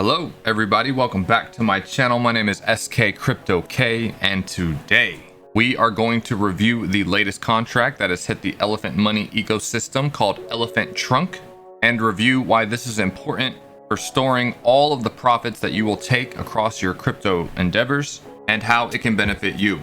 Hello everybody, welcome back to my channel. My name is SK CryptoK, and today we are going to review the latest contract that has hit the Elephant Money ecosystem called Elephant Trunk, and review why this is important for storing all of the profits that you will take across your crypto endeavors and how it can benefit you.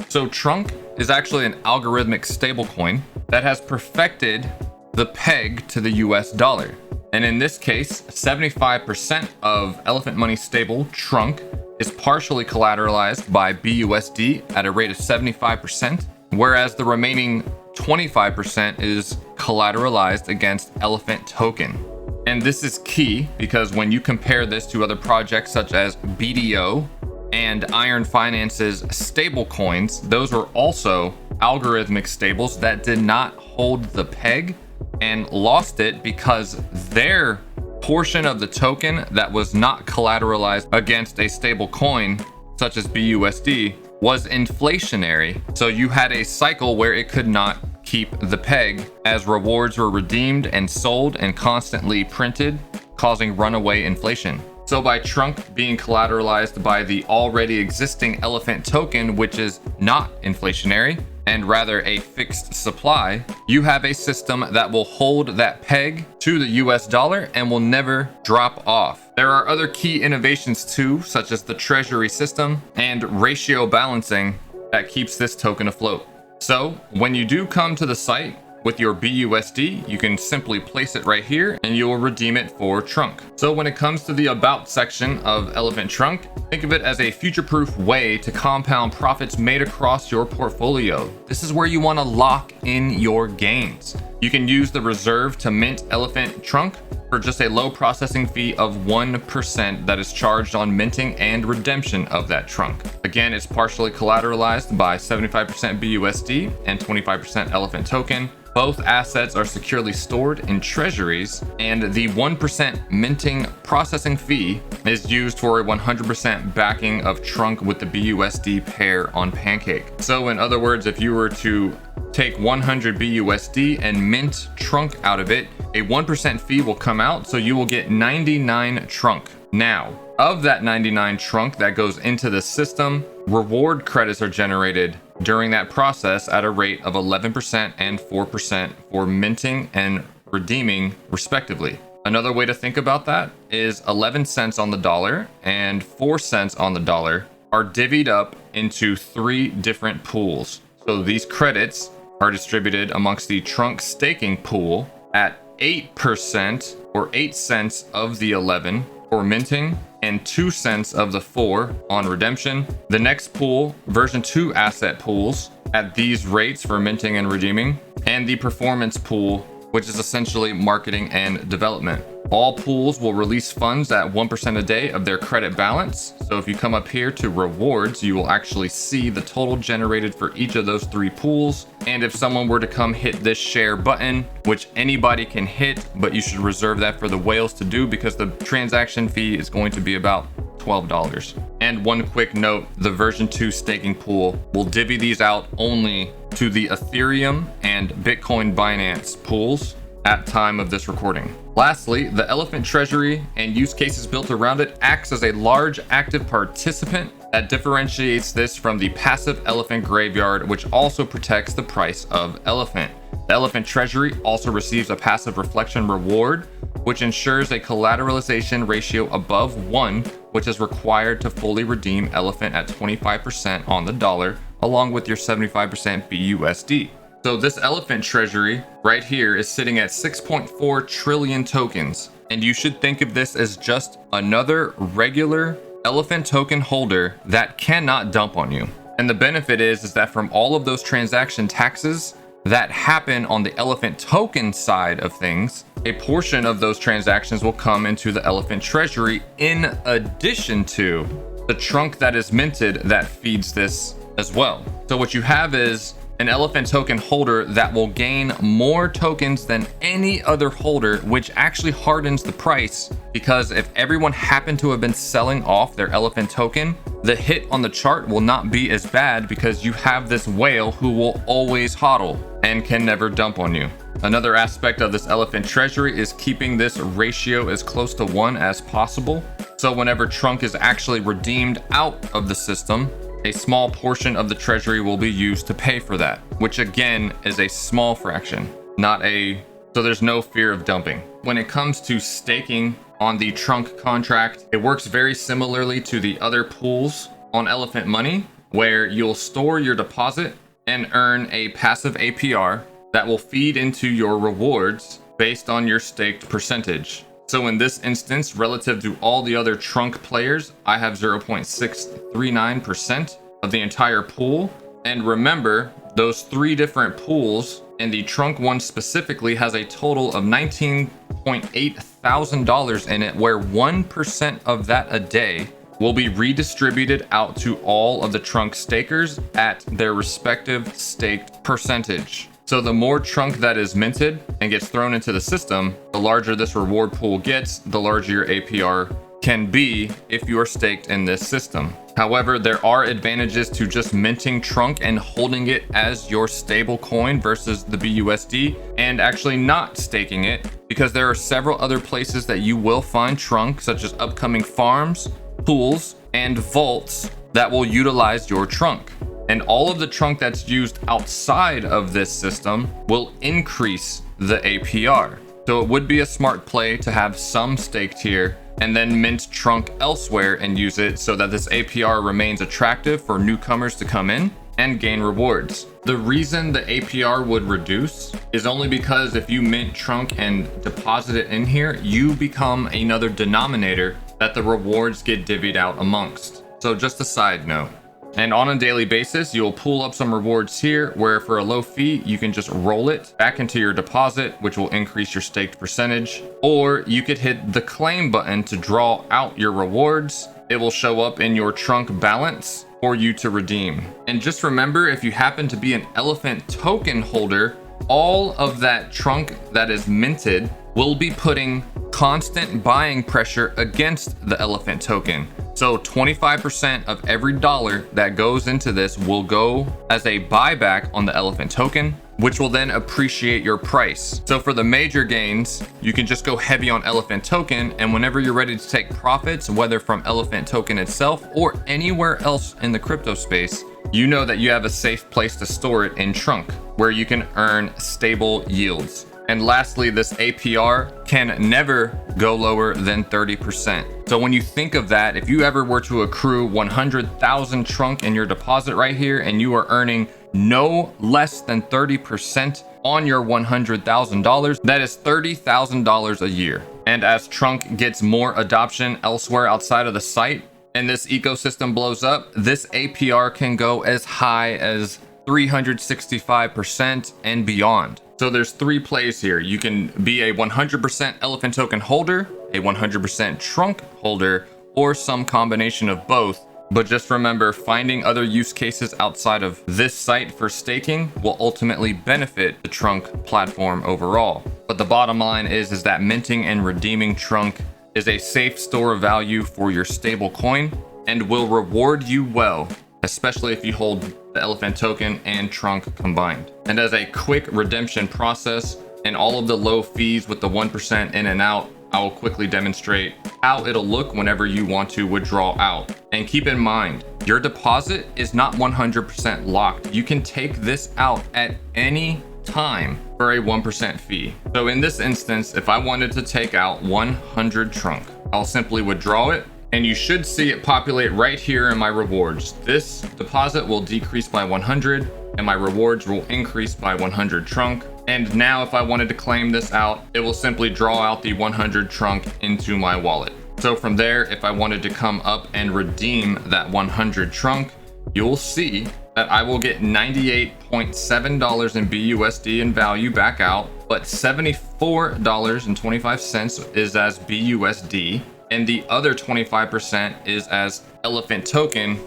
So Trunk is actually an algorithmic stablecoin that has perfected the peg to the US dollar. And in this case, 75% of Elephant Money stable Trunk is partially collateralized by BUSD at a rate of 75%, whereas the remaining 25% is collateralized against Elephant token. And this is key because when you compare this to other projects such as BDO and Iron Finance's stable coins, those were also algorithmic stables that did not hold the peg and lost it because their portion of the token that was not collateralized against a stable coin such as BUSD was inflationary. So you had a cycle where it could not keep the peg as rewards were redeemed and sold and constantly printed, causing runaway inflation. So by Trunk being collateralized by the already existing Elephant token, which is not inflationary and rather a fixed supply, you have a system that will hold that peg to the US dollar and will never drop off. There are other key innovations too, such as the Treasury system and ratio balancing that keeps this token afloat. So when you do come to the site with your BUSD, you can simply place it right here and you will redeem it for Trunk. So when it comes to the About section of Elephant Trunk, think of it as a future-proof way to compound profits made across your portfolio. This is where you want to lock in your gains. You can use the reserve to mint Elephant Trunk for just a low processing fee of 1% that is charged on minting and redemption of that trunk. Again, it's partially collateralized by 75% BUSD and 25% Elephant token. Both assets are securely stored in treasuries, and the 1% minting processing fee is used for a 100% backing of Trunk with the BUSD pair on Pancake. So in other words, if you were to take 100 BUSD and mint Trunk out of it, a 1% fee will come out, so you will get 99 Trunk. Now, of that 99 Trunk that goes into the system, reward credits are generated during that process at a rate of 11% and 4% for minting and redeeming respectively. Another way to think about that is 11 cents on the dollar and 4 cents on the dollar are divvied up into 3 different pools. So these credits are distributed amongst the Trunk staking pool at 8% or 8 cents of the 11 for minting and 2 cents of the 4 on redemption. The next pool, version 2 asset pools at these rates for minting and redeeming, and the performance pool, which is essentially marketing and development. All pools will release funds at 1% a day of their credit balance. So if you come up here to rewards, you will actually see the total generated for each of those 3 pools. And if someone were to come hit this share button, which anybody can hit, but you should reserve that for the whales to do because the transaction fee is going to be about $12. And one quick note, the version 2 staking pool will divvy these out only to the Ethereum and Bitcoin Binance pools at time of this recording. Lastly, the Elephant Treasury and use cases built around it acts as a large active participant that differentiates this from the passive Elephant Graveyard, which also protects the price of Elephant. The Elephant Treasury also receives a passive reflection reward, which ensures a collateralization ratio above 1, which is required to fully redeem Elephant at 25% on the dollar, along with your 75% BUSD. So this Elephant Treasury right here is sitting at 6.4 trillion tokens. And you should think of this as just another regular Elephant token holder that cannot dump on you. And the benefit is that from all of those transaction taxes that happen on the Elephant token side of things, a portion of those transactions will come into the Elephant Treasury in addition to the Trunk that is minted that feeds this as well. So what you have is an Elephant token holder that will gain more tokens than any other holder, which actually hardens the price, because if everyone happened to have been selling off their Elephant token, the hit on the chart will not be as bad because you have this whale who will always hodl and can never dump on you. Another aspect of this Elephant Treasury is keeping this ratio as close to 1 as possible. So whenever Trunk is actually redeemed out of the system, a small portion of the treasury will be used to pay for that, which again is a small fraction, so there's no fear of dumping. When it comes to staking on the Trunk contract, it works very similarly to the other pools on Elephant Money, where you'll store your deposit and earn a passive APR that will feed into your rewards based on your staked percentage. So in this instance, relative to all the other Trunk players, I have 0.639% of the entire pool. And remember, those 3 different pools, and the Trunk one specifically has a total of $19.8 thousand in it, where 1% of that a day will be redistributed out to all of the Trunk stakers at their respective staked percentage. So the more Trunk that is minted and gets thrown into the system, the larger this reward pool gets, the larger your APR can be if you are staked in this system. However, there are advantages to just minting Trunk and holding it as your stable coin versus the BUSD and actually not staking it, because there are several other places that you will find Trunk, such as upcoming farms, pools, and vaults that will utilize your Trunk. And all of the Trunk that's used outside of this system will increase the APR. So it would be a smart play to have some staked here and then mint Trunk elsewhere and use it so that this APR remains attractive for newcomers to come in and gain rewards. The reason the APR would reduce is only because if you mint Trunk and deposit it in here, you become another denominator that the rewards get divvied out amongst. So just a side note. And on a daily basis, you'll pull up some rewards here where for a low fee, you can just roll it back into your deposit, which will increase your staked percentage. Or you could hit the claim button to draw out your rewards. It will show up in your Trunk balance for you to redeem. And just remember, if you happen to be an Elephant token holder, all of that Trunk that is minted will be putting constant buying pressure against the Elephant token. So 25% of every dollar that goes into this will go as a buyback on the Elephant token, which will then appreciate your price. So for the major gains, you can just go heavy on Elephant token, and whenever you're ready to take profits, whether from Elephant token itself or anywhere else in the crypto space, you know that you have a safe place to store it in Trunk, where you can earn stable yields. And lastly, this APR can never go lower than 30%. So when you think of that, if you ever were to accrue 100,000 Trunk in your deposit right here, and you are earning no less than 30% on your $100,000, that is $30,000 a year. And as Trunk gets more adoption elsewhere outside of the site, and this ecosystem blows up, this APR can go as high as 365% and beyond. So there's 3 plays here. You can be a 100% Elephant token holder, a 100% Trunk holder, or some combination of both. But just remember, finding other use cases outside of this site for staking will ultimately benefit the Trunk platform overall. But the bottom line is that minting and redeeming Trunk is a safe store of value for your stable coin and will reward you well, especially if you hold the Elephant token and Trunk combined. And as a quick redemption process and all of the low fees with the 1% in and out, I will quickly demonstrate how it'll look whenever you want to withdraw out. And keep in mind, your deposit is not 100% locked. You can take this out at any time for a 1% fee. So in this instance, if I wanted to take out 100 Trunk, I'll simply withdraw it, and you should see it populate right here in my rewards. This deposit will decrease by 100 and my rewards will increase by 100 Trunk. And now if I wanted to claim this out, it will simply draw out the 100 Trunk into my wallet. So from there, if I wanted to come up and redeem that 100 Trunk, you'll see that I will get $98.7 in BUSD in value back out, but $74.25 is as BUSD. And the other 25% is as Elephant token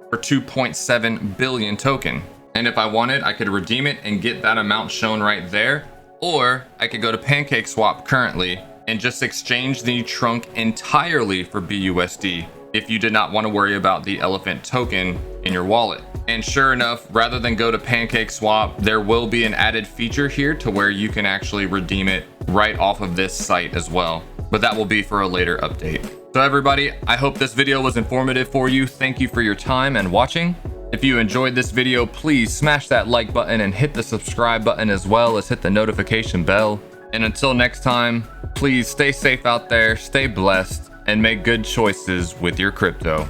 for 2.7 billion token. And if I wanted, I could redeem it and get that amount shown right there. Or I could go to PancakeSwap currently and just exchange the Trunk entirely for BUSD if you did not want to worry about the Elephant token in your wallet. And sure enough, rather than go to PancakeSwap, there will be an added feature here to where you can actually redeem it right off of this site as well. but that will be for a later update. So everybody, I hope this video was informative for you. Thank you for your time and watching. If you enjoyed this video, please smash that like button and hit the subscribe button, as well as hit the notification bell. And until next time, please stay safe out there, stay blessed, and make good choices with your crypto.